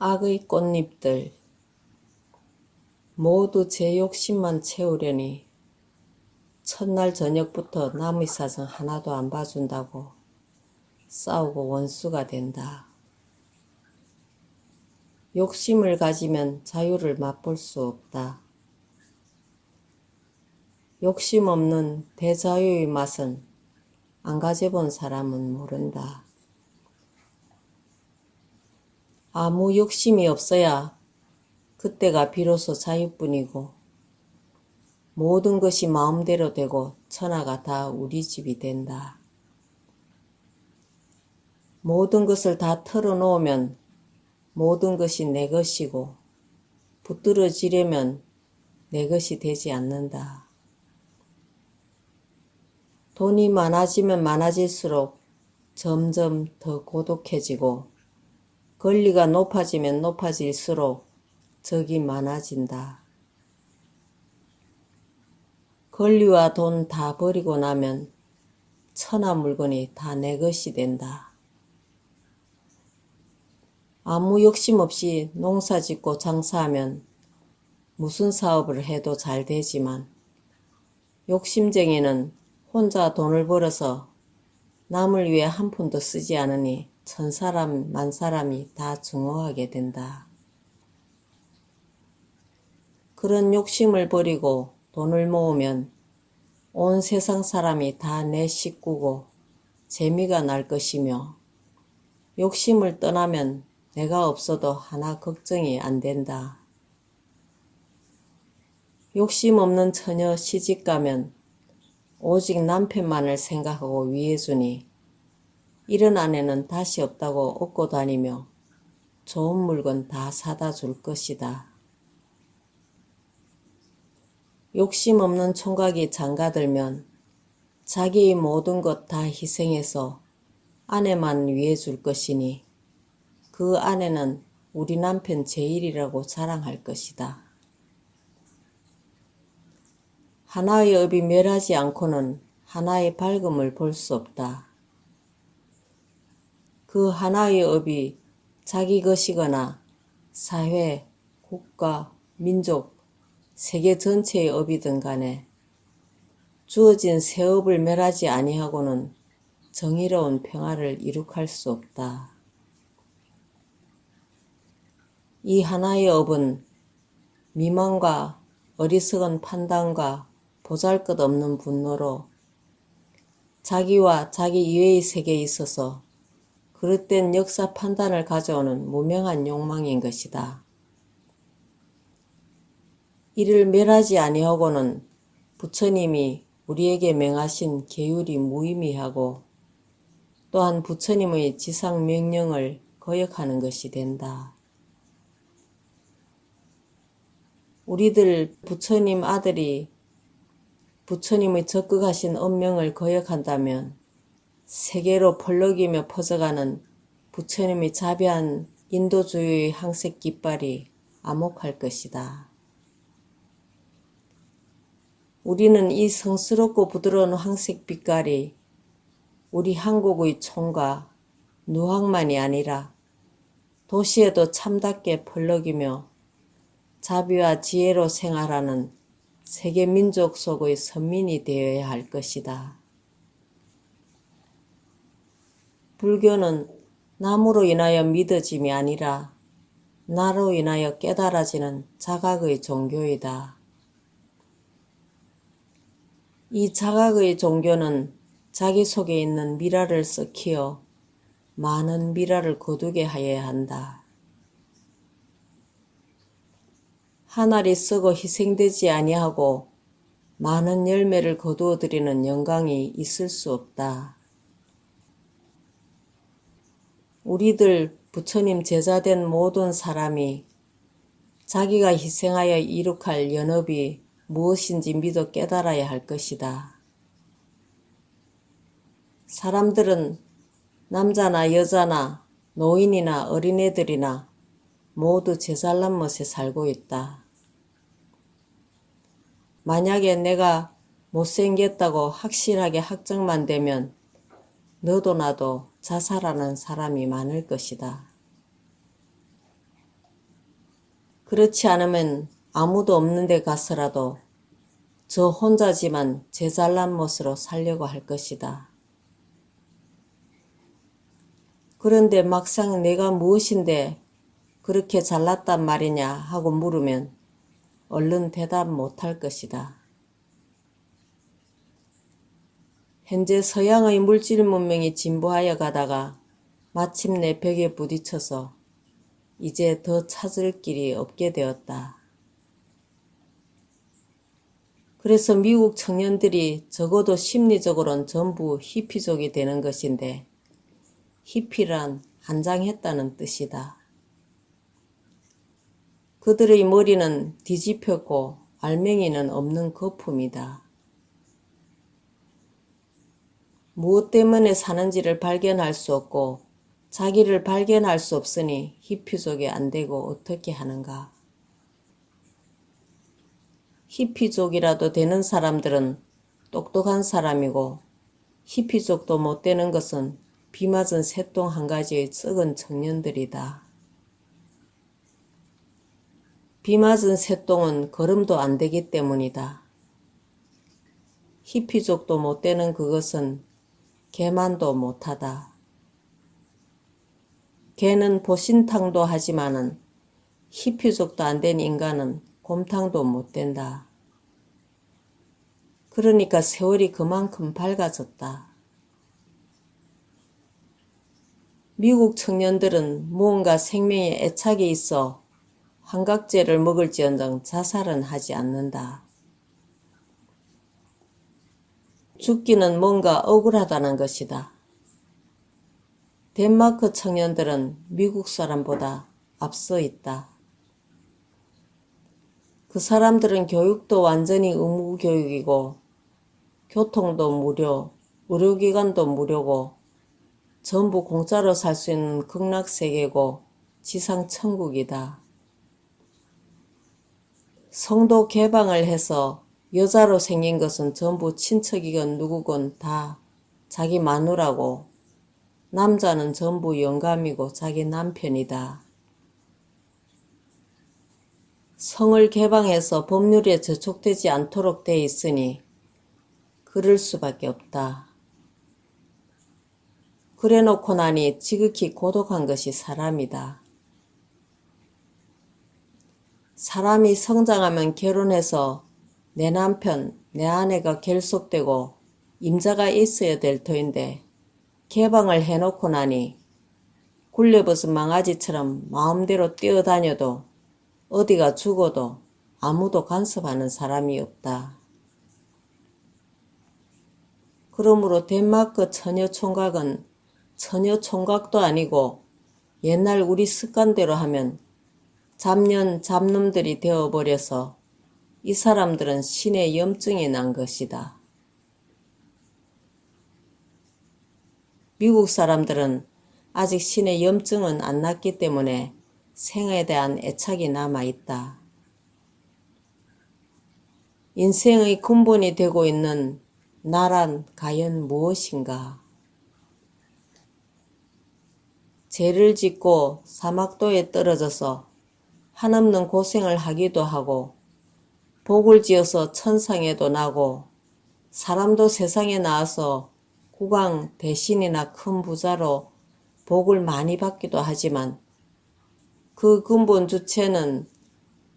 악의 꽃잎들 모두 제 욕심만 채우려니 첫날 저녁부터 남의 사정 하나도 안 봐준다고 싸우고 원수가 된다. 욕심을 가지면 자유를 맛볼 수 없다. 욕심 없는 대자유의 맛은 안 가져본 사람은 모른다. 아무 욕심이 없어야 그때가 비로소 자유뿐이고 모든 것이 마음대로 되고 천하가 다 우리 집이 된다. 모든 것을 다 털어놓으면 모든 것이 내 것이고 붙들어지려면 내 것이 되지 않는다. 돈이 많아지면 많아질수록 점점 더 고독해지고 권리가 높아지면 높아질수록 적이 많아진다. 권리와 돈 다 버리고 나면 천하 물건이 다 내 것이 된다. 아무 욕심 없이 농사 짓고 장사하면 무슨 사업을 해도 잘 되지만 욕심쟁이는 혼자 돈을 벌어서 남을 위해 한 푼도 쓰지 않으니 천사람 만사람이 다 증오하게 된다. 그런 욕심을 버리고 돈을 모으면 온 세상 사람이 다 내 식구고 재미가 날 것이며 욕심을 떠나면 내가 없어도 하나 걱정이 안 된다. 욕심 없는 처녀 시집가면 오직 남편만을 생각하고 위해주니 이런 아내는 다시 없다고 얻고 다니며 좋은 물건 다 사다 줄 것이다. 욕심 없는 총각이 장가들면 자기의 모든 것 다 희생해서 아내만 위해 줄 것이니 그 아내는 우리 남편 제일이라고 자랑할 것이다. 하나의 업이 멸하지 않고는 하나의 밝음을 볼 수 없다. 그 하나의 업이 자기 것이거나 사회, 국가, 민족, 세계 전체의 업이든 간에 주어진 새 업을 멸하지 아니하고는 정의로운 평화를 이룩할 수 없다. 이 하나의 업은 미망과 어리석은 판단과 보잘것없는 분노로 자기와 자기 이외의 세계에 있어서 그릇된 역사 판단을 가져오는 무명한 욕망인 것이다. 이를 멸하지 아니하고는 부처님이 우리에게 명하신 계율이 무의미하고 또한 부처님의 지상 명령을 거역하는 것이 된다. 우리들 부처님 아들이 부처님의 적극하신 엄명을 거역한다면 세계로 펄럭이며 퍼져가는 부처님의 자비한 인도주의의 항색 깃발이 암흑할 것이다. 우리는 이 성스럽고 부드러운 황색 빛깔이 우리 한국의 총과 누항만이 아니라 도시에도 참답게 펄럭이며 자비와 지혜로 생활하는 세계 민족 속의 선민이 되어야 할 것이다. 불교는 남으로 인하여 믿어짐이 아니라 나로 인하여 깨달아지는 자각의 종교이다. 이 자각의 종교는 자기 속에 있는 미라를 썩히어 많은 미라를 거두게 하여야 한다. 한 알이 썩어 희생되지 아니하고 많은 열매를 거두어 드리는 영광이 있을 수 없다. 우리들 부처님 제자된 모든 사람이 자기가 희생하여 이룩할 연업이 무엇인지 믿어 깨달아야 할 것이다. 사람들은 남자나 여자나 노인이나 어린애들이나 모두 제잘난 멋에 살고 있다. 만약에 내가 못생겼다고 확실하게 확정만 되면 너도 나도 자살하는 사람이 많을 것이다. 그렇지 않으면 아무도 없는 데 가서라도 저 혼자지만 제 잘난 멋으로 살려고 할 것이다. 그런데 막상 내가 무엇인데 그렇게 잘났단 말이냐 하고 물으면 얼른 대답 못할 것이다. 현재 서양의 물질 문명이 진보하여 가다가 마침내 벽에 부딪혀서 이제 더 찾을 길이 없게 되었다. 그래서 미국 청년들이 적어도 심리적으로는 전부 히피족이 되는 것인데 히피란 한장했다는 뜻이다. 그들의 머리는 뒤집혔고 알맹이는 없는 거품이다. 무엇 때문에 사는지를 발견할 수 없고 자기를 발견할 수 없으니 히피족이 안 되고 어떻게 하는가. 히피족이라도 되는 사람들은 똑똑한 사람이고 히피족도 못 되는 것은 비 맞은 새똥 한 가지의 썩은 청년들이다. 비 맞은 새똥은 걸음도 안 되기 때문이다. 히피족도 못 되는 그것은 개만도 못하다. 개는 보신탕도 하지만은 히피족도 안 된 인간은 곰탕도 못 된다. 그러니까 세월이 그만큼 밝아졌다. 미국 청년들은 무언가 생명에 애착이 있어 환각제를 먹을지언정 자살은 하지 않는다. 죽기는 뭔가 억울하다는 것이다. 덴마크 청년들은 미국 사람보다 앞서 있다. 그 사람들은 교육도 완전히 의무교육이고 교통도 무료, 의료기관도 무료고 전부 공짜로 살 수 있는 극락세계고 지상천국이다. 성도 개방을 해서 여자로 생긴 것은 전부 친척이건 누구건 다 자기 마누라고 남자는 전부 영감이고 자기 남편이다. 성을 개방해서 법률에 저촉되지 않도록 돼 있으니 그럴 수밖에 없다. 그래 놓고 나니 지극히 고독한 것이 사람이다. 사람이 성장하면 결혼해서 내 남편, 내 아내가 결속되고 임자가 있어야 될 터인데 개방을 해놓고 나니 굴려벗은 망아지처럼 마음대로 뛰어다녀도 어디가 죽어도 아무도 간섭하는 사람이 없다. 그러므로 덴마크 처녀총각은 처녀총각도 아니고 옛날 우리 습관대로 하면 잡년 잡놈들이 되어버려서 이 사람들은 신의 염증이 난 것이다. 미국 사람들은 아직 신의 염증은 안 났기 때문에 생에 대한 애착이 남아있다. 인생의 근본이 되고 있는 나란 과연 무엇인가? 죄를 짓고 사막도에 떨어져서 한없는 고생을 하기도 하고 복을 지어서 천상에도 나고 사람도 세상에 나와서 국왕 대신이나 큰 부자로 복을 많이 받기도 하지만 그 근본 주체는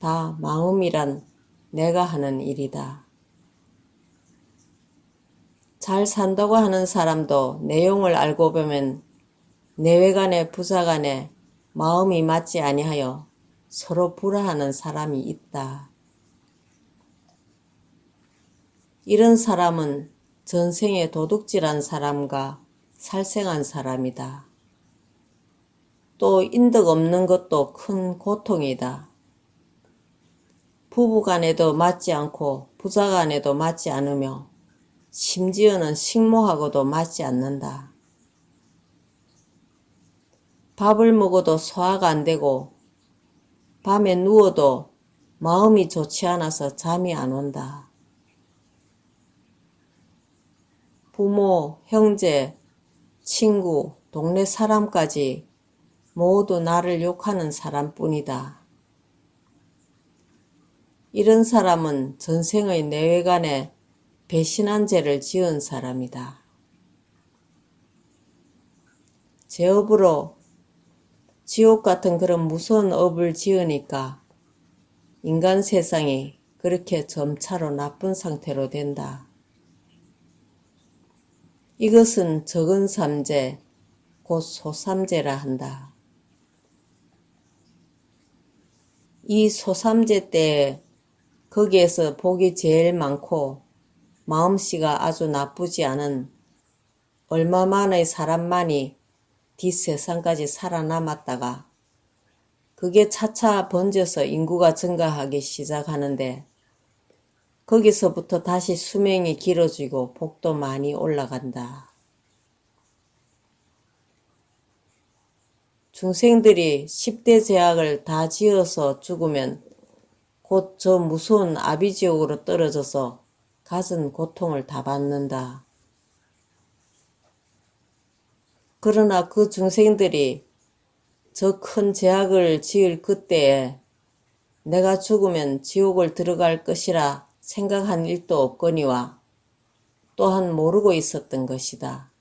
다 마음이란 내가 하는 일이다. 잘 산다고 하는 사람도 내용을 알고 보면 내외간에 부자간에 마음이 맞지 아니하여 서로 불화하는 사람이 있다. 이런 사람은 전생에 도둑질한 사람과 살생한 사람이다. 또 인덕 없는 것도 큰 고통이다. 부부간에도 맞지 않고 부자간에도 맞지 않으며 심지어는 식모하고도 맞지 않는다. 밥을 먹어도 소화가 안 되고 밤에 누워도 마음이 좋지 않아서 잠이 안 온다. 부모, 형제, 친구, 동네 사람까지 모두 나를 욕하는 사람뿐이다. 이런 사람은 전생의 내외간에 배신한 죄를 지은 사람이다. 죄업으로 지옥 같은 그런 무서운 업을 지으니까 인간 세상이 그렇게 점차로 나쁜 상태로 된다. 이것은 적은 삼재, 곧 소삼재라 한다. 이 소삼재 때에 거기에서 복이 제일 많고 마음씨가 아주 나쁘지 않은 얼마만의 사람만이 뒷세상까지 살아남았다가 그게 차차 번져서 인구가 증가하기 시작하는데 거기서부터 다시 수명이 길어지고 복도 많이 올라간다. 중생들이 10대 제약을 다 지어서 죽으면 곧 저 무서운 아비지옥으로 떨어져서 갖은 고통을 다 받는다. 그러나 그 중생들이 저 큰 제약을 지을 그때에 내가 죽으면 지옥을 들어갈 것이라 생각한 일도 없거니와 또한 모르고 있었던 것이다.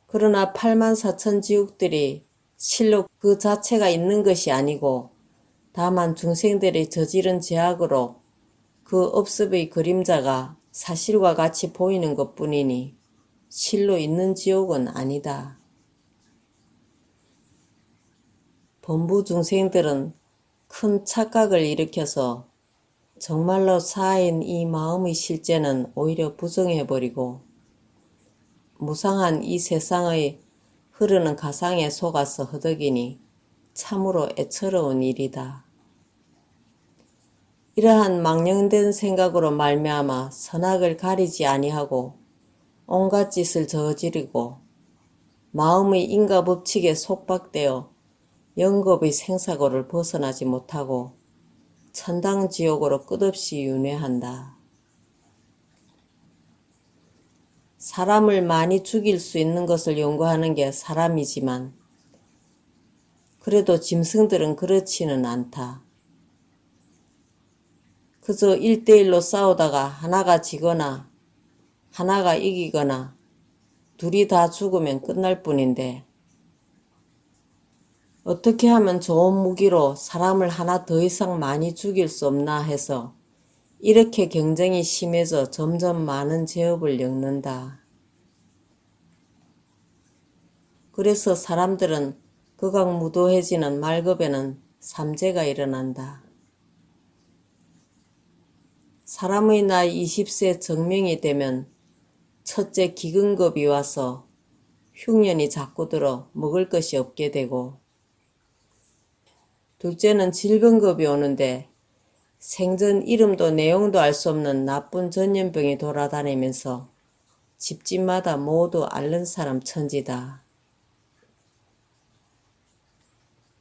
그러나 84,000 지옥들이 실로 그 자체가 있는 것이 아니고 다만 중생들이 저지른 죄악으로 그 업습의 그림자가 사실과 같이 보이는 것뿐이니 실로 있는 지옥은 아니다. 범부 중생들은 큰 착각을 일으켜서 정말로 사인 이 마음의 실제는 오히려 부정해버리고 무상한 이 세상의 흐르는 가상에 속아서 허덕이니 참으로 애처로운 일이다. 이러한 망령된 생각으로 말미암아 선악을 가리지 아니하고 온갖 짓을 저지르고 마음의 인과법칙에 속박되어 영겁의 생사고를 벗어나지 못하고 천당지옥으로 끝없이 윤회한다. 사람을 많이 죽일 수 있는 것을 연구하는 게 사람이지만 그래도 짐승들은 그렇지는 않다. 그저 1대1로 싸우다가 하나가 지거나 하나가 이기거나 둘이 다 죽으면 끝날 뿐인데 어떻게 하면 좋은 무기로 사람을 하나 더 이상 많이 죽일 수 없나 해서 이렇게 경쟁이 심해져 점점 많은 죄업을 엮는다. 그래서 사람들은 극악무도해지는 말급에는 삼재가 일어난다. 사람의 나이 20세 정명이 되면 첫째 기근겁이 와서 흉년이 자꾸 들어 먹을 것이 없게 되고 둘째는 질병겁이 오는데 생전 이름도 내용도 알 수 없는 나쁜 전염병이 돌아다니면서 집집마다 모두 앓는 사람 천지다.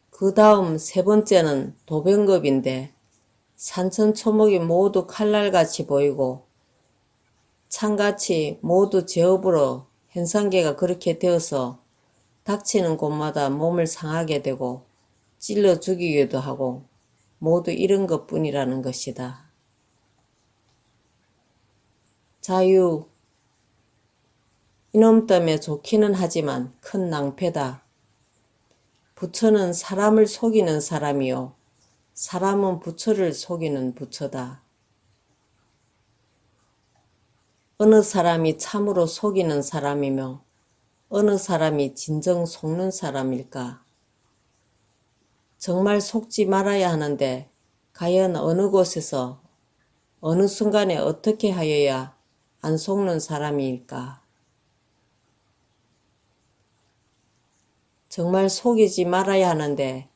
그 다음 세 번째는 도병겁인데 산천초목이 모두 칼날같이 보이고 창같이 모두 제업으로 현상계가 그렇게 되어서 닥치는 곳마다 몸을 상하게 되고 찔러 죽이기도 하고 모두 이런 것뿐이라는 것이다. 자유, 이놈 때문에 좋기는 하지만 큰 낭패다. 부처는 사람을 속이는 사람이요 사람은 부처를 속이는 부처다. 어느 사람이 참으로 속이는 사람이며 어느 사람이 진정 속는 사람일까? 정말 속지 말아야 하는데 과연 어느 곳에서 어느 순간에 어떻게 하여야 안 속는 사람일까? 정말 속이지 말아야 하는데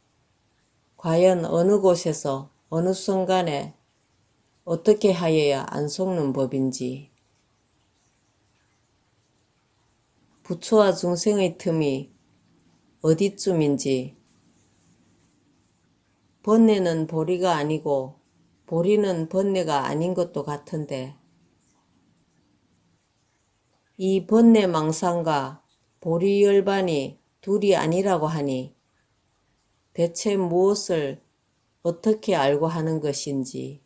과연 어느 곳에서 어느 순간에 어떻게 하여야 안 속는 법인지. 부처와 중생의 틈이 어디쯤인지 번뇌는 보리가 아니고 보리는 번뇌가 아닌 것도 같은데 이 번뇌망상과 보리열반이 둘이 아니라고 하니 대체 무엇을 어떻게 알고 하는 것인지